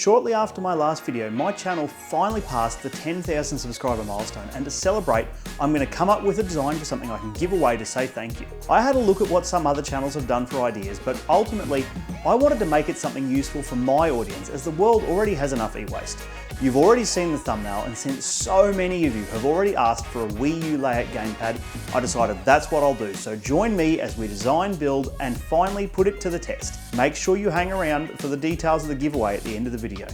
Shortly after my last video, my channel finally passed the 10,000 subscriber milestone, and to celebrate, I'm going to come up with a design for something I can give away to say thank you. I had a look at what some other channels have done for ideas, but ultimately, I wanted to make it something useful for my audience, as the world already has enough e-waste. You've already seen the thumbnail, and since so many of you have already asked for a Wii U layout gamepad, I decided that's what I'll do. So join me as we design, build, and finally put it to the test. Make sure you hang around for the details of the giveaway at the end of the video.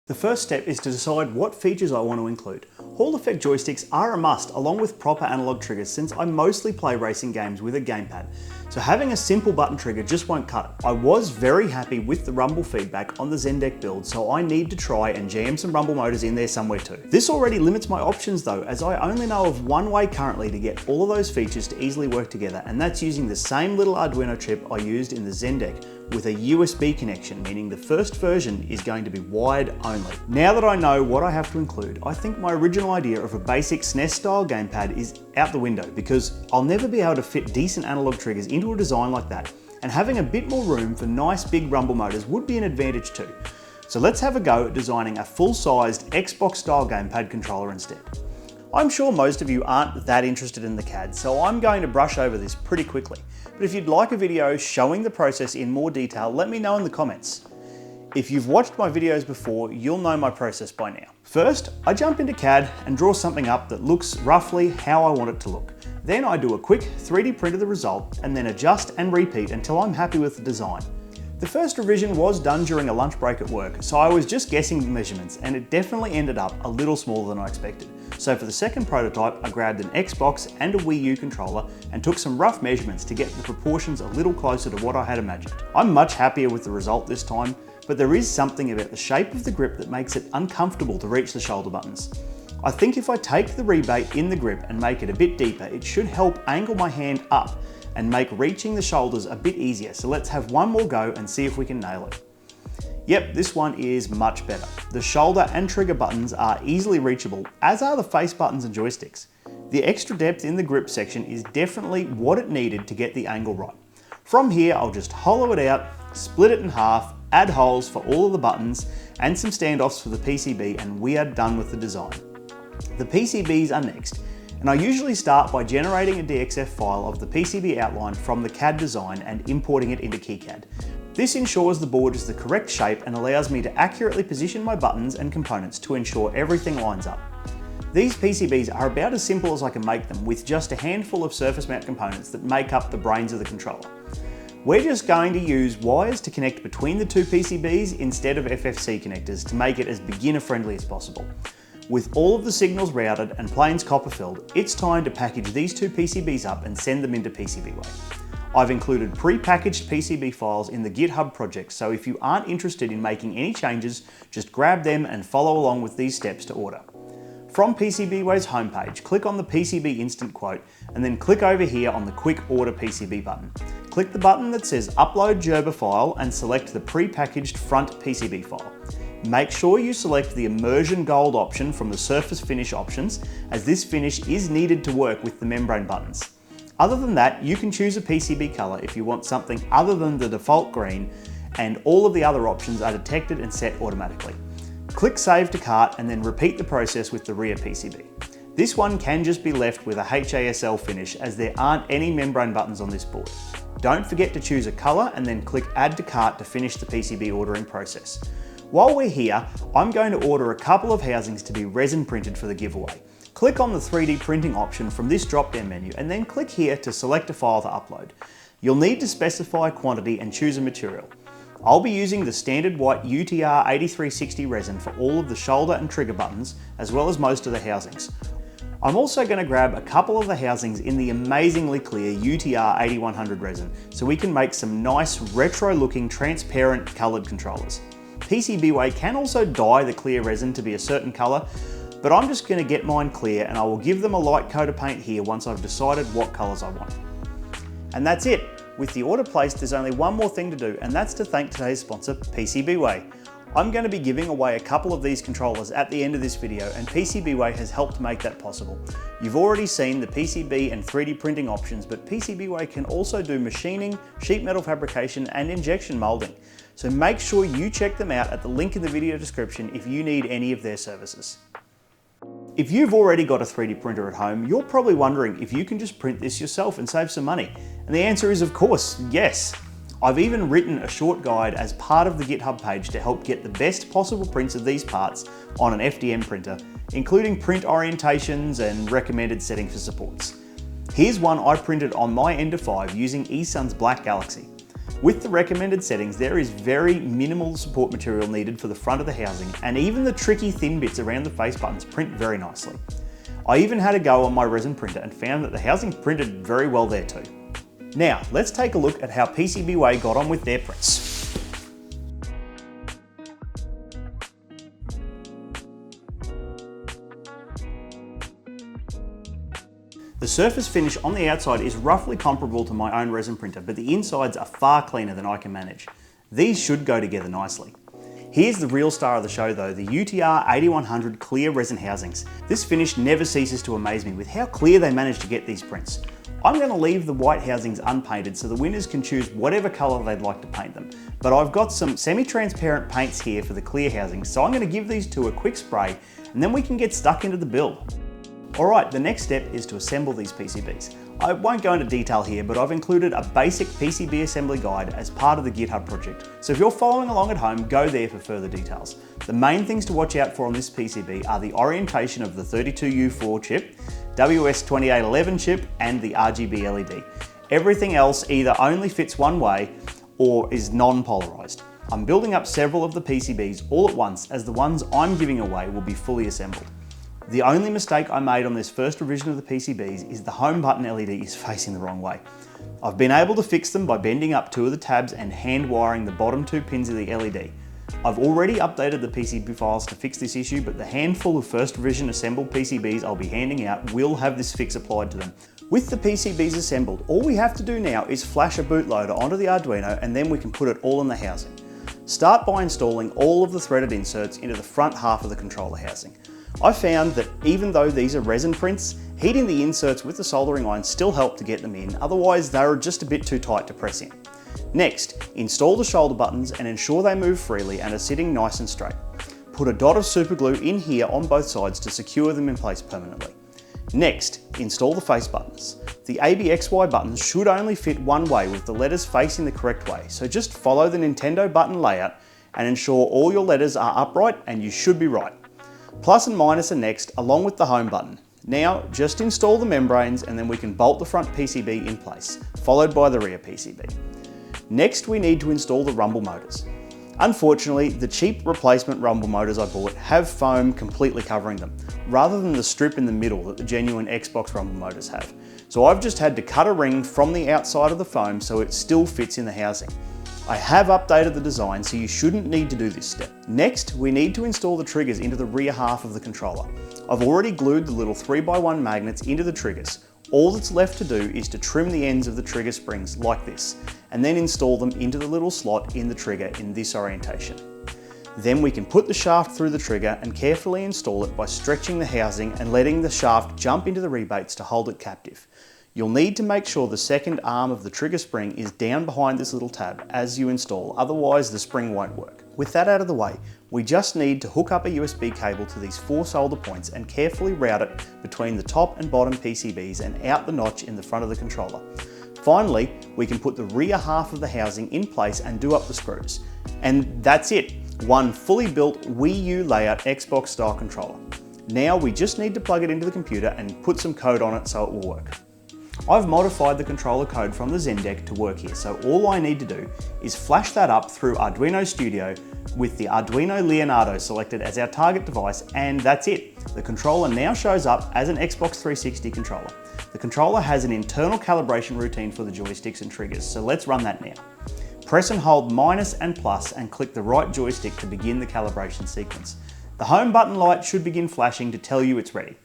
The first step is to decide what features I want to include. Hall effect joysticks are a must, along with proper analog triggers, since I mostly play racing games with a gamepad. So having a simple button trigger just won't cut it. I was very happy with the rumble feedback on the Zendek build, so I need to try and jam some rumble motors in there somewhere too. This already limits my options though, as I only know of one way currently to get all of those features to easily work together, and that's using the same little Arduino chip I used in the Zendek with a USB connection, meaning the first version is going to be wired only. Now that I know what I have to include, I think my original idea of a basic SNES style gamepad is out the window, because I'll never be able to fit decent analog triggers into a design like that, and having a bit more room for nice big rumble motors would be an advantage too. So let's have a go at designing a full-sized Xbox style gamepad controller instead. I'm sure most of you aren't that interested in the CAD, so I'm going to brush over this pretty quickly. But if you'd like a video showing the process in more detail, let me know in the comments. If you've watched my videos before, you'll know my process by now. First, I jump into CAD and draw something up that looks roughly how I want it to look. Then I do a quick 3D print of the result and then adjust and repeat until I'm happy with the design. The first revision was done during a lunch break at work, so I was just guessing the measurements, and it definitely ended up a little smaller than I expected. So for the second prototype, I grabbed an Xbox and a Wii U controller and took some rough measurements to get the proportions a little closer to what I had imagined. I'm much happier with the result this time, but there is something about the shape of the grip that makes it uncomfortable to reach the shoulder buttons. I think if I take the rebate in the grip and make it a bit deeper, it should help angle my hand up and make reaching the shoulders a bit easier. So let's have one more go and see if we can nail it. Yep, this one is much better. The shoulder and trigger buttons are easily reachable, as are the face buttons and joysticks. The extra depth in the grip section is definitely what it needed to get the angle right. From here, I'll just hollow it out, split it in half, add holes for all of the buttons, and some standoffs for the PCB, and we are done with the design. The PCBs are next, and I usually start by generating a DXF file of the PCB outline from the CAD design and importing it into KiCad. This ensures the board is the correct shape and allows me to accurately position my buttons and components to ensure everything lines up. These PCBs are about as simple as I can make them, with just a handful of surface mount components that make up the brains of the controller. We're just going to use wires to connect between the two PCBs instead of FFC connectors to make it as beginner friendly as possible. With all of the signals routed and planes copper filled, it's time to package these two PCBs up and send them into PCBWay. I've included pre-packaged PCB files in the GitHub project, so if you aren't interested in making any changes, just grab them and follow along with these steps to order. From PCBWay's homepage, click on the PCB instant quote and then click over here on the quick order PCB button. Click the button that says upload Gerber file and select the pre-packaged front PCB file. Make sure you select the immersion gold option from the surface finish options, as this finish is needed to work with the membrane buttons. Other than that, you can choose a PCB color if you want something other than the default green, and all of the other options are detected and set automatically. Click save to cart and then repeat the process with the rear PCB. This one can just be left with a HASL finish, as there aren't any membrane buttons on this board. Don't forget to choose a color and then click add to cart to finish the PCB ordering process. While we're here, I'm going to order a couple of housings to be resin printed for the giveaway. Click on the 3D printing option from this drop-down menu and then click here to select a file to upload. You'll need to specify a quantity and choose a material. I'll be using the standard white UTR 8360 resin for all of the shoulder and trigger buttons, as well as most of the housings. I'm also going to grab a couple of the housings in the amazingly clear UTR 8100 resin, so we can make some nice retro looking transparent coloured controllers. PCBWay can also dye the clear resin to be a certain colour, but I'm just going to get mine clear, and I will give them a light coat of paint here once I've decided what colours I want. And that's it. With the order placed, there's only one more thing to do, and that's to thank today's sponsor, PCBWay. I'm going to be giving away a couple of these controllers at the end of this video, and PCBWay has helped make that possible. You've already seen the PCB and 3D printing options, but PCBWay can also do machining, sheet metal fabrication, and injection molding. so make sure you check them out at the link in the video description if you need any of their services. If you've already got a 3D printer at home, you're probably wondering if you can just print this yourself and save some money. And the answer is, of course, yes. I've even written a short guide as part of the GitHub page to help get the best possible prints of these parts on an FDM printer, including print orientations and recommended settings for supports. Here's one I printed on my Ender 5 using eSun's Black Galaxy. With the recommended settings, there is very minimal support material needed for the front of the housing, and even the tricky thin bits around the face buttons print very nicely. I even had a go on my resin printer and found that the housing printed very well there too. Now, let's take a look at how PCBWay got on with their prints. The surface finish on the outside is roughly comparable to my own resin printer, but the insides are far cleaner than I can manage. These should go together nicely. Here's the real star of the show though, the UTR 8100 clear resin housings. This finish never ceases to amaze me with how clear they managed to get these prints. I'm going to leave the white housings unpainted so the winners can choose whatever colour they'd like to paint them. But I've got some semi-transparent paints here for the clear housings, so I'm going to give these two a quick spray and then we can get stuck into the build. Alright, the next step is to assemble these PCBs. I won't go into detail here, but I've included a basic PCB assembly guide as part of the GitHub project. So if you're following along at home, go there for further details. The main things to watch out for on this PCB are the orientation of the 32U4 chip, WS2811 chip, and the RGB LED. Everything else either only fits one way or is non-polarized. I'm building up several of the PCBs all at once, as the ones I'm giving away will be fully assembled. The only mistake I made on this first revision of the PCBs is the home button LED is facing the wrong way. I've been able to fix them by bending up two of the tabs and hand wiring the bottom two pins of the LED. I've already updated the PCB files to fix this issue, but the handful of first revision assembled PCBs I'll be handing out will have this fix applied to them. With the PCBs assembled, all we have to do now is flash a bootloader onto the Arduino and then we can put it all in the housing. Start by installing all of the threaded inserts into the front half of the controller housing. I found that even though these are resin prints, heating the inserts with the soldering iron still helped to get them in, otherwise they were just a bit too tight to press in. Next, install the shoulder buttons and ensure they move freely and are sitting nice and straight. Put a dot of super glue in here on both sides to secure them in place permanently. Next, install the face buttons. The ABXY buttons should only fit one way with the letters facing the correct way, so just follow the Nintendo button layout and ensure all your letters are upright and you should be right. Plus and minus are next, along with the home button. Now, just install the membranes and then we can bolt the front PCB in place, followed by the rear PCB. Next, we need to install the rumble motors. Unfortunately, the cheap replacement rumble motors I bought have foam completely covering them, rather than the strip in the middle that the genuine Xbox rumble motors have. So I've just had to cut a ring from the outside of the foam so it still fits in the housing. I have updated the design, so you shouldn't need to do this step. Next, we need to install the triggers into the rear half of the controller. I've already glued the little 3x1 magnets into the triggers. All that's left to do is to trim the ends of the trigger springs like this, and then install them into the little slot in the trigger in this orientation. Then we can put the shaft through the trigger and carefully install it by stretching the housing and letting the shaft jump into the rebates to hold it captive. You'll need to make sure the second arm of the trigger spring is down behind this little tab as you install, otherwise the spring won't work. With that out of the way, we just need to hook up a USB cable to these 4 solder points and carefully route it between the top and bottom PCBs and out the notch in the front of the controller. Finally, we can put the rear half of the housing in place and do up the screws. And that's it, one fully built Wii U layout Xbox style controller. Now we just need to plug it into the computer and put some code on it so it will work. I've modified the controller code from the Zendeck to work here, so all I need to do is flash that up through Arduino Studio with the Arduino Leonardo selected as our target device, and that's it. The controller now shows up as an Xbox 360 controller. The controller has an internal calibration routine for the joysticks and triggers, so let's run that now. Press and hold minus and plus and click the right joystick to begin the calibration sequence. The home button light should begin flashing to tell you it's ready.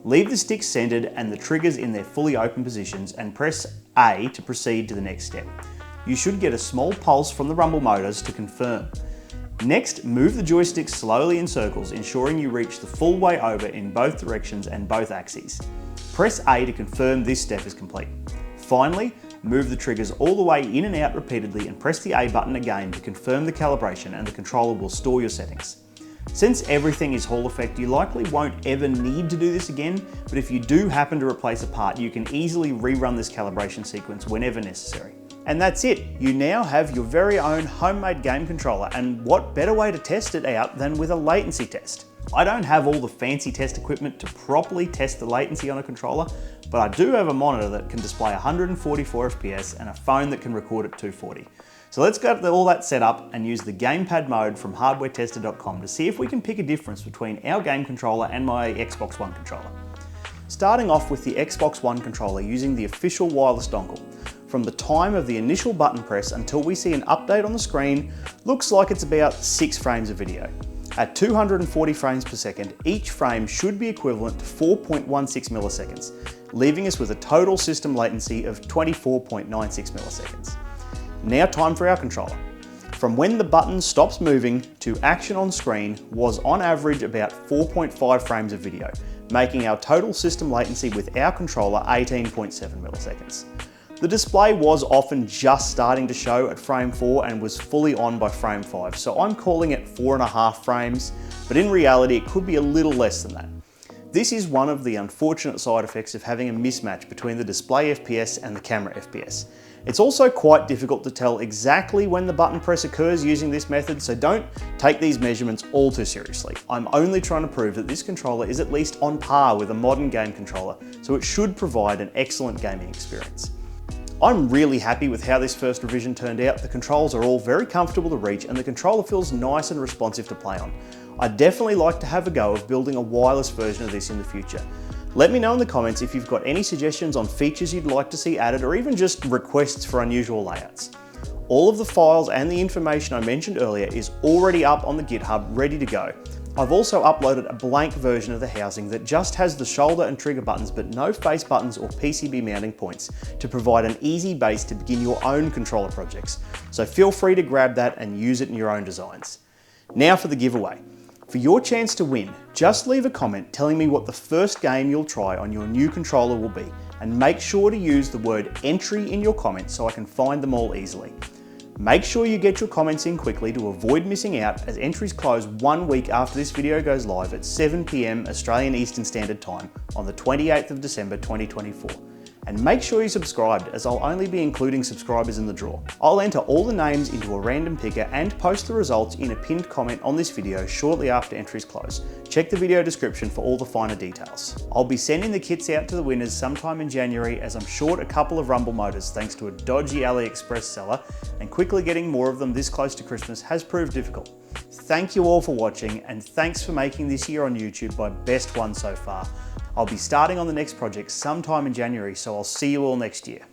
Leave the sticks centered and the triggers in their fully open positions and press A to proceed to the next step. You should get a small pulse from the rumble motors to confirm. Next, move the joystick slowly in circles, ensuring you reach the full way over in both directions and both axes. Press A to confirm this step is complete. Finally, move the triggers all the way in and out repeatedly and press the A button again to confirm the calibration, and the controller will store your settings. Since everything is Hall effect, you likely won't ever need to do this again, but if you do happen to replace a part, you can easily rerun this calibration sequence whenever necessary. And that's it. You now have your very own homemade game controller, and what better way to test it out than with a latency test? I don't have all the fancy test equipment to properly test the latency on a controller, but I do have a monitor that can display 144 FPS and a phone that can record at 240. So let's get all that set up and use the gamepad mode from hardwaretester.com to see if we can pick a difference between our game controller and my Xbox One controller. Starting off with the Xbox One controller using the official wireless dongle. From the time of the initial button press until we see an update on the screen, looks like it's about 6 frames of video. At 240 frames per second, each frame should be equivalent to 4.16 milliseconds, leaving us with a total system latency of 24.96 milliseconds. Now time for our controller. From when the button stops moving to action on screen was on average about 4.5 frames of video, making our total system latency with our controller 18.7 milliseconds. The display was often just starting to show at frame 4 and was fully on by frame 5, so I'm calling it 4.5 frames, but in reality it could be a little less than that. This is one of the unfortunate side effects of having a mismatch between the display FPS and the camera FPS. It's also quite difficult to tell exactly when the button press occurs using this method, so don't take these measurements all too seriously. I'm only trying to prove that this controller is at least on par with a modern game controller, so it should provide an excellent gaming experience. I'm really happy with how this first revision turned out. The controls are all very comfortable to reach and the controller feels nice and responsive to play on. I'd definitely like to have a go of building a wireless version of this in the future. Let me know in the comments if you've got any suggestions on features you'd like to see added or even just requests for unusual layouts. All of the files and the information I mentioned earlier is already up on the GitHub ready to go. I've also uploaded a blank version of the housing that just has the shoulder and trigger buttons but no face buttons or PCB mounting points to provide an easy base to begin your own controller projects. So feel free to grab that and use it in your own designs. Now for the giveaway. For your chance to win, just leave a comment telling me what the first game you'll try on your new controller will be, and make sure to use the word entry in your comments so I can find them all easily. Make sure you get your comments in quickly to avoid missing out, as entries close 1 week after this video goes live at 7 PM Australian Eastern Standard Time on the 28th of December 2024. And make sure you're subscribed, as I'll only be including subscribers in the draw. I'll enter all the names into a random picker and post the results in a pinned comment on this video shortly after entries close. Check the video description for all the finer details. I'll be sending the kits out to the winners sometime in January, as I'm short a couple of Rumble motors thanks to a dodgy AliExpress seller, and quickly getting more of them this close to Christmas has proved difficult. Thank you all for watching, and thanks for making this year on YouTube my best one so far. I'll be starting on the next project sometime in January, so I'll see you all next year.